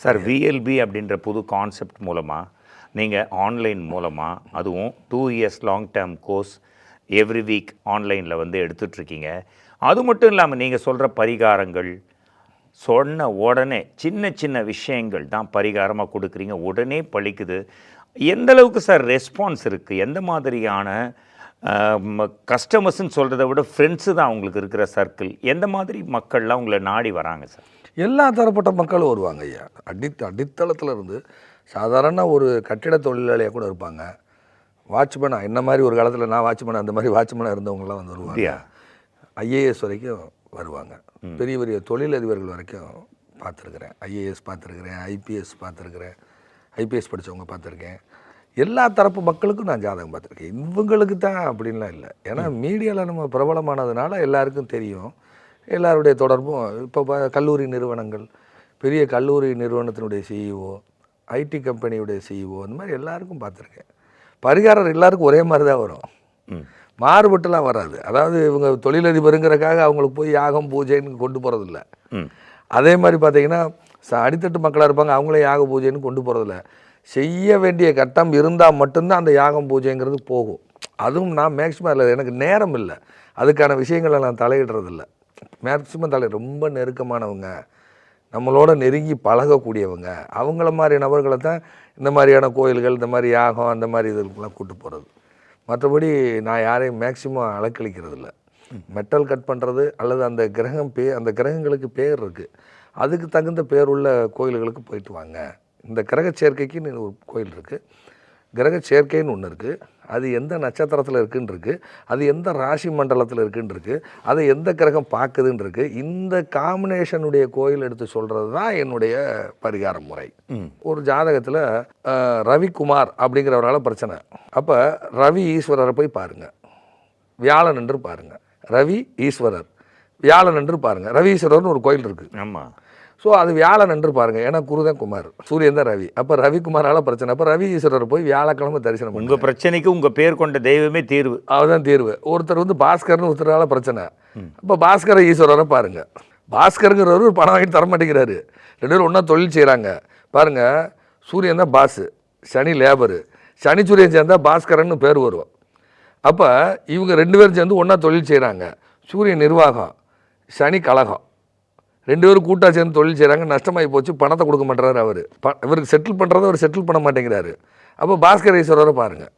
Sir VLB அப்படின்ற புது concept மூலமாக நீங்கள் ஆன்லைன் மூலமாக அதுவும் 2 years long term course every week ஆன்லைனில் வந்து எடுத்துட்ருக்கீங்க. அது மட்டும் இல்லாமல் நீங்கள் சொல்கிற பரிகாரங்கள் சொன்ன உடனே சின்ன சின்ன விஷயங்கள் தான் பரிகாரமாக கொடுக்குறீங்க, உடனே பழிக்குது. எந்த அளவுக்கு சார் ரெஸ்பான்ஸ் இருக்குது? எந்த மாதிரியான கஸ்டமர்ஸ்ன்னு சொல்கிறத விட ஃப்ரெண்ட்ஸு தான் அவங்களுக்கு இருக்கிற சர்க்கிள், எந்த மாதிரி மக்கள்லாம் உங்களை நாடி வராங்க சார்? எல்லா தரப்பட்ட மக்களும் வருவாங்க ஐயா. அடித்தளத்தில் இருந்து சாதாரண ஒரு கட்டிட தொழிலாளியாக கூட இருப்பாங்க. வாட்ச்மேனாக என்ன மாதிரி ஒரு காலத்தில் நான் வாட்ச்மேனாக அந்த மாதிரி வாட்ச்மேனாக இருந்தவங்களாம் வந்து வருவாங்க. ஐஏஎஸ் வரைக்கும் வருவாங்க. பெரிய பெரிய தொழிலதிபர்கள் வரைக்கும் பார்த்துருக்குறேன். ஐஏஎஸ் பார்த்துருக்குறேன், ஐபிஎஸ் பார்த்துருக்குறேன், ஐபிஎஸ் படித்தவங்க பார்த்துருக்கேன். எல்லா தரப்பு மக்களுக்கும் நான் ஜாதகம் பார்த்துருக்கேன். இவங்களுக்கு தான் அப்படின்லாம் இல்லை. ஏன்னா மீடியாவில் நம்ம பிரபலமானதுனால எல்லாருக்கும் தெரியும். எல்லாருடைய தொடர்பும் இப்போ கல்லூரி நிறுவனங்கள், பெரிய கல்லூரி நிறுவனத்தினுடைய சிஇஓ, ஐடி கம்பெனியுடைய சிஇஓ, அந்த மாதிரி எல்லாருக்கும் பார்த்துருக்கேன். பரிகாரம் எல்லாருக்கும் ஒரே மாதிரி தான் வரும், மாறுபட்டுலாம் வராது. அதாவது இவங்க தொழிலதிபருங்கிறக்காக அவங்களுக்கு போய் யாகம் பூஜைன்னு கொண்டு போகிறதில்ல. அதே மாதிரி பார்த்தீங்கன்னா அடித்தட்டு மக்களாக இருப்பாங்க, அவங்களே யாக பூஜைன்னு கொண்டு போகிறதில்ல. செய்ய வேண்டிய கட்டம் இருந்தால் மட்டும்தான் அந்த யாகம் பூஜைங்கிறது போகும். அதுவும் நான் மேக்ஸிமம் அதில் எனக்கு நேரம் இல்லை, அதுக்கான விஷயங்களை நான் தலையிடுறதில்ல. மேக்ஸிமம் ரொம்ப நெருக்கமானவங்க, நம்மளோட நெருங்கி பழகக்கூடியவங்க, அவங்கள மாதிரி நபர்களை தான் இந்த மாதிரியான கோயில்கள், இந்த மாதிரி யாகம், அந்த மாதிரி இதுக்கெல்லாம் கூப்பிட்டு போகிறது. மற்றபடி நான் யாரையும் மேக்ஸிமம் அலக்களிக்கிறது இல்லை. மெட்டல் கட் பண்ணுறது அல்லது அந்த கிரகம் அந்த கிரகங்களுக்கு பேர் இருக்குது, அதுக்கு தகுந்த பேர் உள்ள கோயில்களுக்கு போயிட்டு வாங்க. இந்த கிரக சேர்க்கைக்குன்னு ஒரு கோயில் இருக்குது, கிரக சேர்க்கைன்னு ஒன்று இருக்குது, அது எந்த நட்சத்திரத்தில் இருக்குன்னு இருக்குது, அது எந்த ராசி மண்டலத்தில் இருக்குன்னு இருக்குது, அதை எந்த கிரகம் பார்க்குதுன்னு இருக்குது. இந்த காம்பினேஷனுடைய கோயில் எடுத்து சொல்கிறது தான் என்னுடைய பரிகார முறை. ஒரு ஜாதகத்தில் ரவிக்குமார் அப்படிங்கிறவரால் பிரச்சனை. அப்போ ரவி ஈஸ்வரரை போய் பாருங்கள், வியாழன் என்று பாருங்கள். ரவி ஈஸ்வரர் வியாழன் என்று பாருங்கள். ரவி ஈஸ்வரர்னு ஒரு கோயில் இருக்குது. ஆமாம். ஸோ அது வியாழன் என்று பாருங்கள். ஏன்னா குருதான் குமார், சூரியன் தான் ரவி. அப்போ ரவிக்குமாரால் பிரச்சனை. அப்போ ரவி ஈஸ்வரர் போய் வியாழக்கிழமை தரிசனம். உங்கள் பிரச்சனைக்கு உங்கள் பேர் கொண்ட தெய்வமே தீர்வு, அதுதான் தீர்வு. ஒருத்தர் வந்து பாஸ்கர்னு ஒருத்தரால் பிரச்சனை. அப்போ பாஸ்கர ஈஸ்வரரை பாருங்கள். பாஸ்கருங்கிறவர் ஒரு பணம் வாங்கிட்டு தர மாட்டேங்கிறாரு. 2 பேரும் ஒன்றா தொழில் செய்கிறாங்க. பாருங்கள், சூரியன் தான் பாஸு, சனி லேபரு. சனி சூரியன் சேர்ந்தால் பாஸ்கரன்னு பேர் வரும். அப்போ இவங்க 2 பேரும் சேர்ந்து ஒன்றா தொழில் செய்கிறாங்க. சூரியன் நிர்வாகம், சனி கழகம். 2 பேரும் கூட்டாக சேர்ந்து தொழில் செய்கிறாங்க. நஷ்டமாகி போச்சு, பணத்தை கொடுக்க மாட்டேறாரு அவர். இவருக்கு செட்டில் பண்ணுறதை அவர் செட்டில் பண்ண மாட்டேங்கிறாரு. அப்போ பாஸ்கர் ஈஸ்வரரை பாருங்கள்.